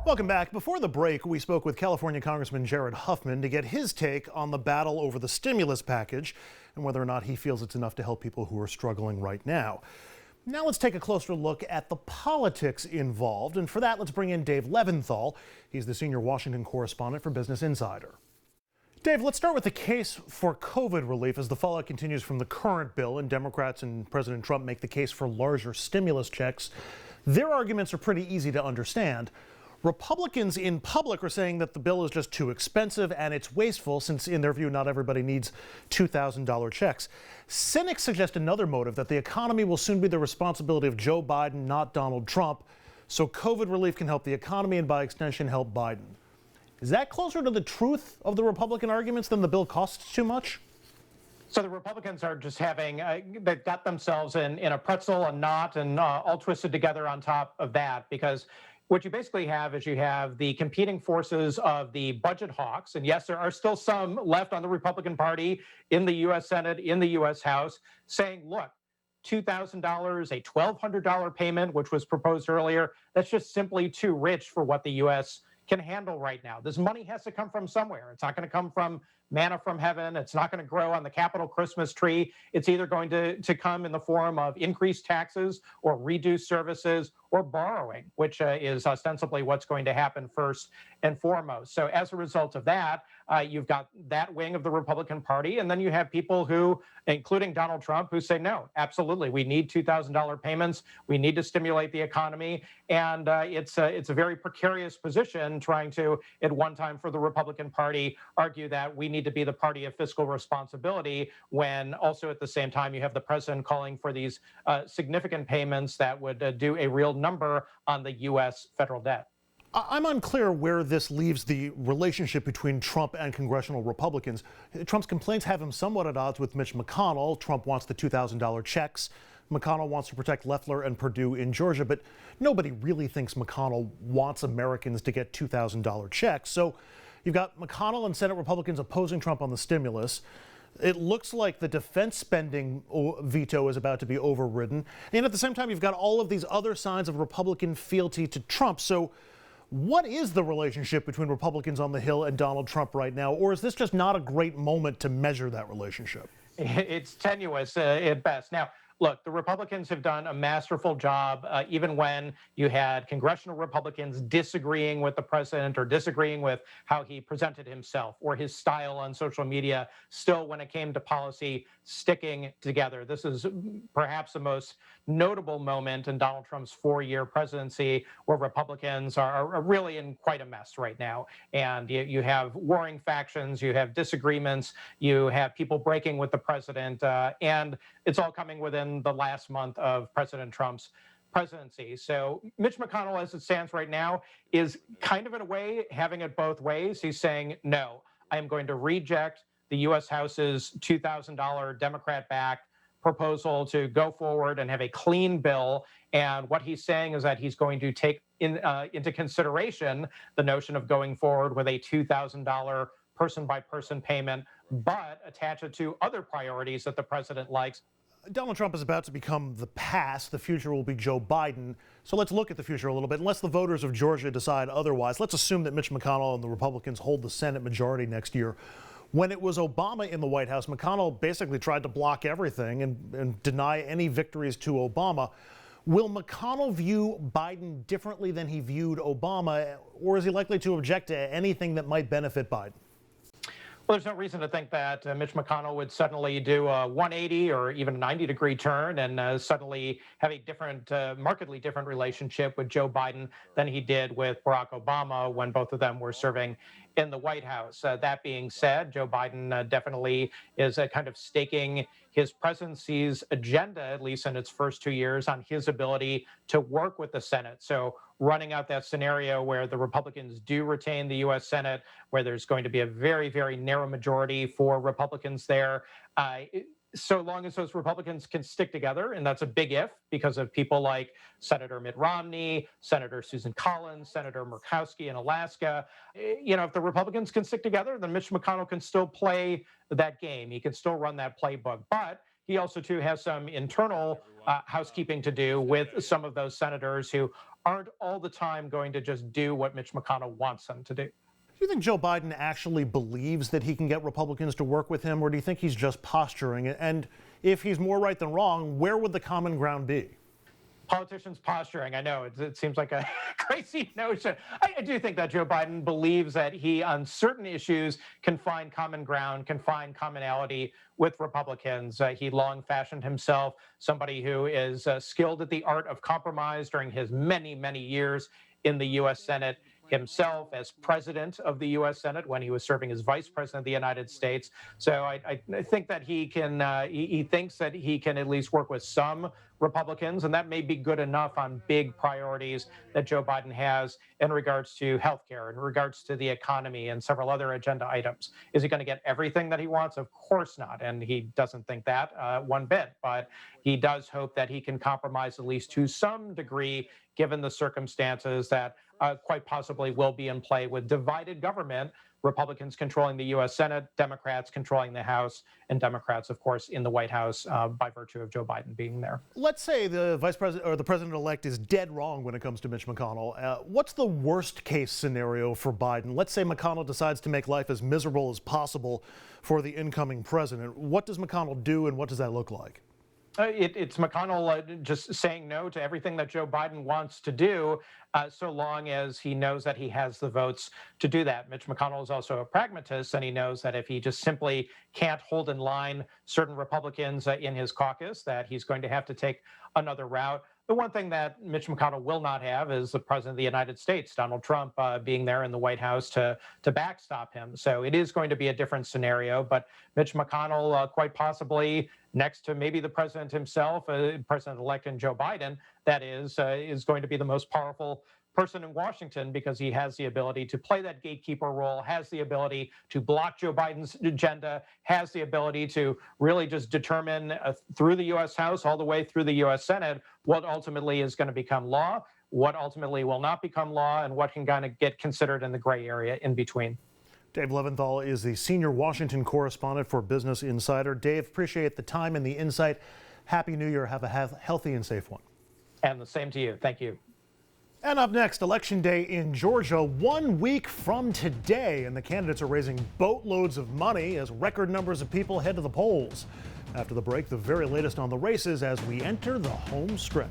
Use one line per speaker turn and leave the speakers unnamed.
Welcome back. Before the break, we spoke with California Congressman Jared Huffman to get his take on the battle over the stimulus package and whether or not he feels it's enough to help people who are struggling right now. Now let's take a closer look at the politics involved. And for that, let's bring in Dave Levinthal. He's the senior Washington correspondent for Business Insider. Dave, let's start with the case for COVID relief as the fallout continues from the current bill and Democrats and President Trump make the case for larger stimulus checks. Their arguments are pretty easy to understand. Republicans in public are saying that the bill is just too expensive and it's wasteful since, in their view, not everybody needs $2,000 checks. Cynics suggest another motive, that the economy will soon be the responsibility of Joe Biden, not Donald Trump, so COVID relief can help the economy and, by extension, help Biden. Is that closer to the truth of the Republican arguments than the bill costs too much?
So the Republicans are just they've got themselves in a pretzel, a knot, and all twisted together on top of that, because what you basically have is you have the competing forces of the budget hawks. And yes, there are still some left on the Republican Party in the U.S. Senate, in the U.S. House, saying, look, $2,000, a $1,200 payment, which was proposed earlier, that's just simply too rich for what the U.S. can handle right now. This money has to come from somewhere. It's not going to come from manna from heaven. It's not going to grow on the Capitol Christmas tree. It's either going to come in the form of increased taxes or reduced services or borrowing, which is ostensibly what's going to happen first and foremost. So as a result of that, you've got that wing of the Republican Party, and then you have people who, including Donald Trump, who say, no, absolutely, we need $2,000 payments. We need to stimulate the economy. And it's a very precarious position trying to, at one time for the Republican Party, argue that we need to be the party of fiscal responsibility, when also at the same time you have the president calling for these significant payments that would do a real number on the U.S. federal debt.
I'm unclear where this leaves the relationship between Trump and congressional Republicans. Trump's complaints have him somewhat at odds with Mitch McConnell. Trump wants the $2,000 checks. McConnell wants to protect Loeffler and Perdue in Georgia, but nobody really thinks McConnell wants Americans to get $2,000 checks. So you've got McConnell and Senate Republicans opposing Trump on the stimulus. It looks like the defense spending veto is about to be overridden. And at the same time, you've got all of these other signs of Republican fealty to Trump. So what is the relationship between Republicans on the Hill and Donald Trump right now? Or is this just not a great moment to measure that relationship?
It's tenuous at best. Now, look, the Republicans have done a masterful job, even when you had congressional Republicans disagreeing with the president or disagreeing with how he presented himself or his style on social media, still, when it came to policy, sticking together. This is perhaps the most notable moment in Donald Trump's 4-year presidency, where Republicans are really in quite a mess right now. And you have warring factions, you have disagreements, you have people breaking with the president, and it's all coming within the last month of President Trump's presidency. So Mitch McConnell, as it stands right now, is kind of, in a way, having it both ways. He's saying, no, I am going to reject the U.S. House's $2,000 Democrat-backed proposal to go forward and have a clean bill. And what he's saying is that he's going to take into consideration the notion of going forward with a $2,000 person-by-person payment, but attach it to other priorities that the president likes.
Donald Trump is about to become the past. The future will be Joe Biden. So let's look at the future a little bit. Unless the voters of Georgia decide otherwise, let's assume that Mitch McConnell and the Republicans hold the Senate majority next year. When it was Obama in the White House, McConnell basically tried to block everything and deny any victories to Obama. Will McConnell view Biden differently than he viewed Obama, or is he likely to object to anything that might benefit Biden?
Well, there's no reason to think that Mitch McConnell would suddenly do a 180 or even a 90-degree turn and suddenly have a different, markedly different relationship with Joe Biden than he did with Barack Obama when both of them were serving in the White House. That being said, Joe Biden definitely is kind of staking his presidency's agenda, at least in its first 2 years, on his ability to work with the Senate. So running out that scenario where the Republicans do retain the U.S. Senate, where there's going to be a very, very narrow majority for Republicans there, so long as those Republicans can stick together, and that's a big if because of people like Senator Mitt Romney, Senator Susan Collins, Senator Murkowski in Alaska. If the Republicans can stick together, then Mitch McConnell can still play that game. He can still run that playbook. But he also, too, has some internal housekeeping to do with some of those senators who aren't all the time going to just do what Mitch McConnell wants them to do.
Do you think Joe Biden actually believes that he can get Republicans to work with him, or do you think he's just posturing? And if he's more right than wrong, where would the common ground be?
Politicians posturing. I know it seems like a crazy notion. I do think that Joe Biden believes that he, on certain issues, can find common ground, can find commonality with Republicans. He long fashioned himself somebody who is skilled at the art of compromise during his many, many years in the U.S. Senate, himself as president of the U.S. Senate when he was serving as vice president of the United States. So I think that he can, he thinks that he can at least work with some Republicans, and that may be good enough on big priorities that Joe Biden has in regards to healthcare, in regards to the economy, and several other agenda items. Is he going to get everything that he wants? Of course not, and he doesn't think that one bit, but he does hope that he can compromise at least to some degree, given the circumstances that quite possibly will be in play with divided government, Republicans controlling the U.S. Senate, Democrats controlling the House, and Democrats, of course, in the White House by virtue of Joe Biden being there.
Let's say the vice president or the president-elect is dead wrong when it comes to Mitch McConnell. What's the worst case scenario for Biden? Let's say McConnell decides to make life as miserable as possible for the incoming president. What does McConnell do, and what does that look like?
It's McConnell just saying no to everything that Joe Biden wants to do, so long as he knows that he has the votes to do that. Mitch McConnell is also a pragmatist, and he knows that if he just simply can't hold in line certain Republicans in his caucus, that he's going to have to take another route. The one thing that Mitch McConnell will not have is the president of the United States, Donald Trump, being there in the White House to backstop him. So it is going to be a different scenario. But Mitch McConnell, quite possibly next to maybe the president himself, President-elect Joe Biden, that is going to be the most powerful person in Washington, because he has the ability to play that gatekeeper role, has the ability to block Joe Biden's agenda, has the ability to really just determine through the U.S. House all the way through the U.S. Senate what ultimately is going to become law, what ultimately will not become law, and what can kind of get considered in the gray area in between.
Dave Levinthal is the senior Washington correspondent for Business Insider. Dave, appreciate the time and the insight. Happy New Year. Have a healthy and safe one.
And the same to you. Thank you.
And up next, Election Day in Georgia, 1 week from today, and the candidates are raising boatloads of money as record numbers of people head to the polls. After the break, the very latest on the races as we enter the home stretch.